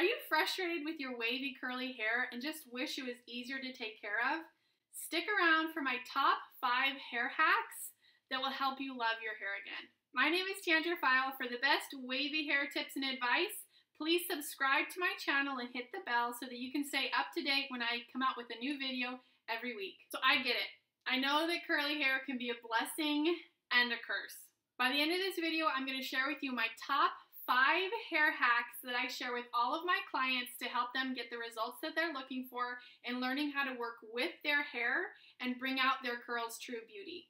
Are you frustrated with your wavy curly hair and just wish it was easier to take care of? Stick around for my top 5 hair hacks that will help you love your hair again. My name is Teandra Pfeil. For the best wavy hair tips and advice, please subscribe to my channel and hit the bell so that you can stay up to date when I come out with a new video every week. So I get it. I know that curly hair can be a blessing and a curse. By the end of this video, I'm going to share with you my top 5 hair hacks that I share with all of my clients to help them get the results that they're looking for in learning how to work with their hair and bring out their curls' true beauty.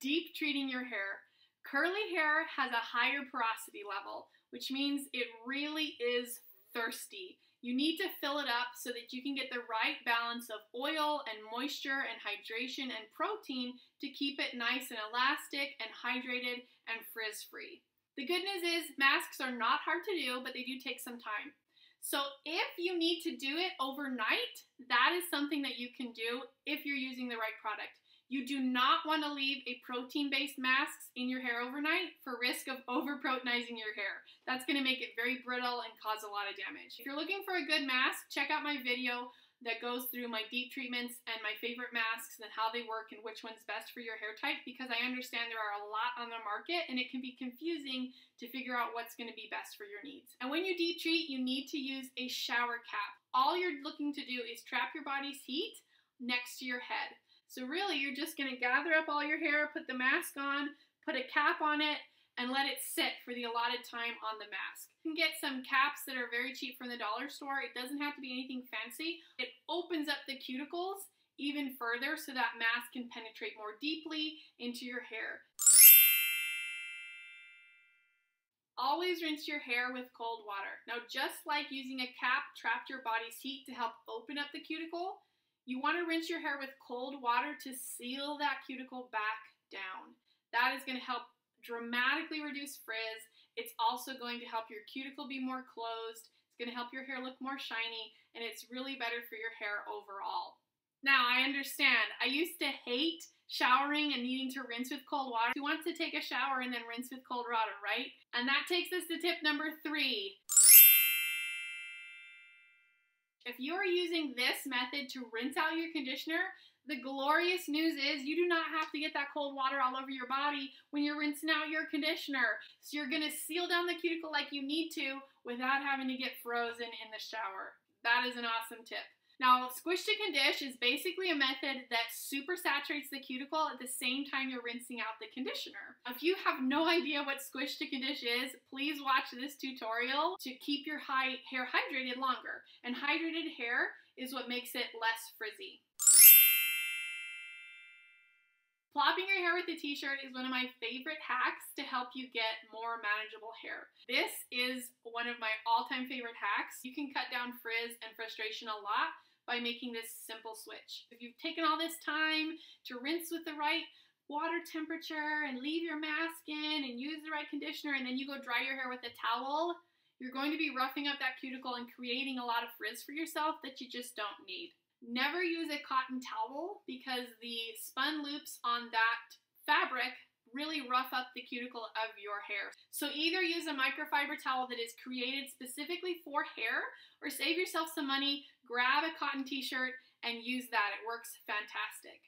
Deep treating your hair. Curly hair has a higher porosity level, which means it really is thirsty. You need to fill it up so that you can get the right balance of oil and moisture and hydration and protein to keep it nice and elastic and hydrated and frizz-free. The good news is masks are not hard to do, but they do take some time. So if you need to do it overnight, that is something that you can do if you're using the right product. You do not want to leave a protein-based mask in your hair overnight for risk of over-proteinizing your hair. That's going to make it very brittle and cause a lot of damage. If you're looking for a good mask, check out my video that goes through my deep treatments and my favorite masks and how they work and which one's best for your hair type, because I understand there are a lot on the market and it can be confusing to figure out what's going to be best for your needs. And when you deep treat, you need to use a shower cap. All you're looking to do is trap your body's heat next to your head. So really, you're just going to gather up all your hair, put the mask on, put a cap on it, and let it sit for the allotted time on the mask. You can get some caps that are very cheap from the dollar store. It doesn't have to be anything fancy. It opens up the cuticles even further so that mask can penetrate more deeply into your hair. Always rinse your hair with cold water. Now, just like using a cap trapped your body's heat to help open up the cuticle, you want to rinse your hair with cold water to seal that cuticle back down. That is going to help dramatically reduce frizz. It's also going to help your cuticle be more closed. It's going to help your hair look more shiny, and it's really better for your hair overall. Now, I understand. I used to hate showering and needing to rinse with cold water. Who wants to take a shower and then rinse with cold water, right? And that takes us to tip number 3. If you're using this method to rinse out your conditioner, the glorious news is you do not have to get that cold water all over your body when you're rinsing out your conditioner. So you're going to seal down the cuticle like you need to without having to get frozen in the shower. That is an awesome tip. Now, squish to condish is basically a method that super saturates the cuticle at the same time you're rinsing out the conditioner. If you have no idea what squish to condish is, please watch this tutorial to keep your hair hydrated longer. And hydrated hair is what makes it less frizzy. Plopping your hair with a T-shirt is one of my favorite hacks to help you get more manageable hair. This is one of my all-time favorite hacks. You can cut down frizz and frustration a lot by making this simple switch. If you've taken all this time to rinse with the right water temperature and leave your mask in and use the right conditioner, and then you go dry your hair with a towel, you're going to be roughing up that cuticle and creating a lot of frizz for yourself that you just don't need. Never use a cotton towel because the spun loops on that fabric really rough up the cuticle of your hair. So either use a microfiber towel that is created specifically for hair, or save yourself some money, grab a cotton t-shirt and use that. It works fantastic.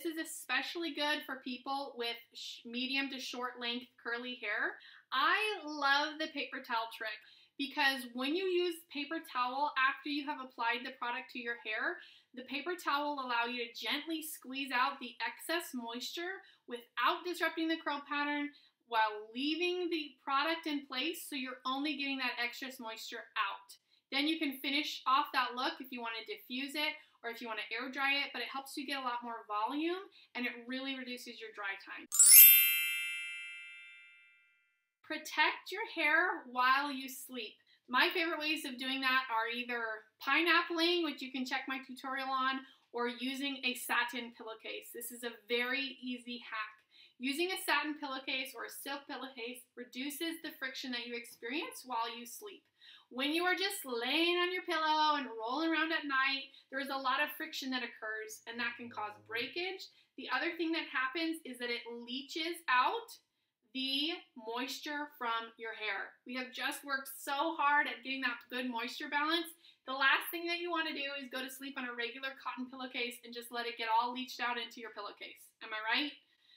This is especially good for people with medium to short length curly hair. I love the paper towel trick because when you use paper towel after you have applied the product to your hair, the paper towel will allow you to gently squeeze out the excess moisture without disrupting the curl pattern while leaving the product in place, so you're only getting that excess moisture out. Then you can finish off that look if you want to diffuse it or if you want to air dry it, but it helps you get a lot more volume and it really reduces your dry time. Protect your hair while you sleep. My favorite ways of doing that are either pineappling, which you can check my tutorial on, or using a satin pillowcase. This is a very easy hack. Using a satin pillowcase or a silk pillowcase reduces the friction that you experience while you sleep. When you are just laying on your pillow and rolling around at night, there's a lot of friction that occurs and that can cause breakage. The other thing that happens is that it leaches out the moisture from your hair. We have just worked so hard at getting that good moisture balance. The last thing that you want to do is go to sleep on a regular cotton pillowcase and just let it get all leached out into your pillowcase. Am I right?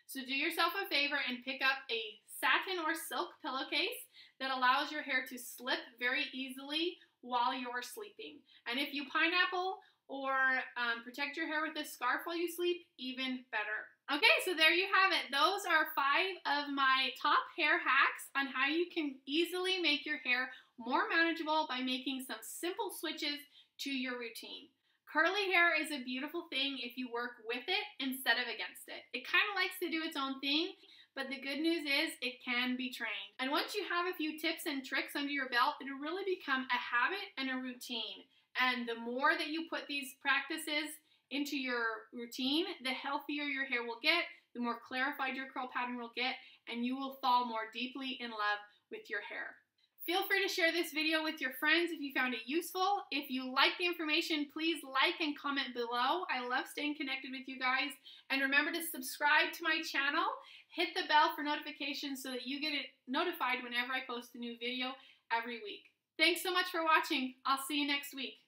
So do yourself a favor and pick up a satin or silk pillowcase that allows your hair to slip very easily while you're sleeping. And if you pineapple or protect your hair with a scarf while you sleep, even better. Okay, so there you have it. Those are 5 of my top hair hacks on how you can easily make your hair more manageable by making some simple switches to your routine. Curly hair is a beautiful thing if you work with it instead of against it. It kind of likes to do its own thing, but the good news is it can be trained. And once you have a few tips and tricks under your belt, it'll really become a habit and a routine. And the more that you put these practices into your routine, the healthier your hair will get, the more clarified your curl pattern will get, and you will fall more deeply in love with your hair. Feel free to share this video with your friends if you found it useful. If you like the information, please like and comment below. I love staying connected with you guys. And remember to subscribe to my channel. Hit the bell for notifications so that you get notified whenever I post a new video every week. Thanks so much for watching. I'll see you next week.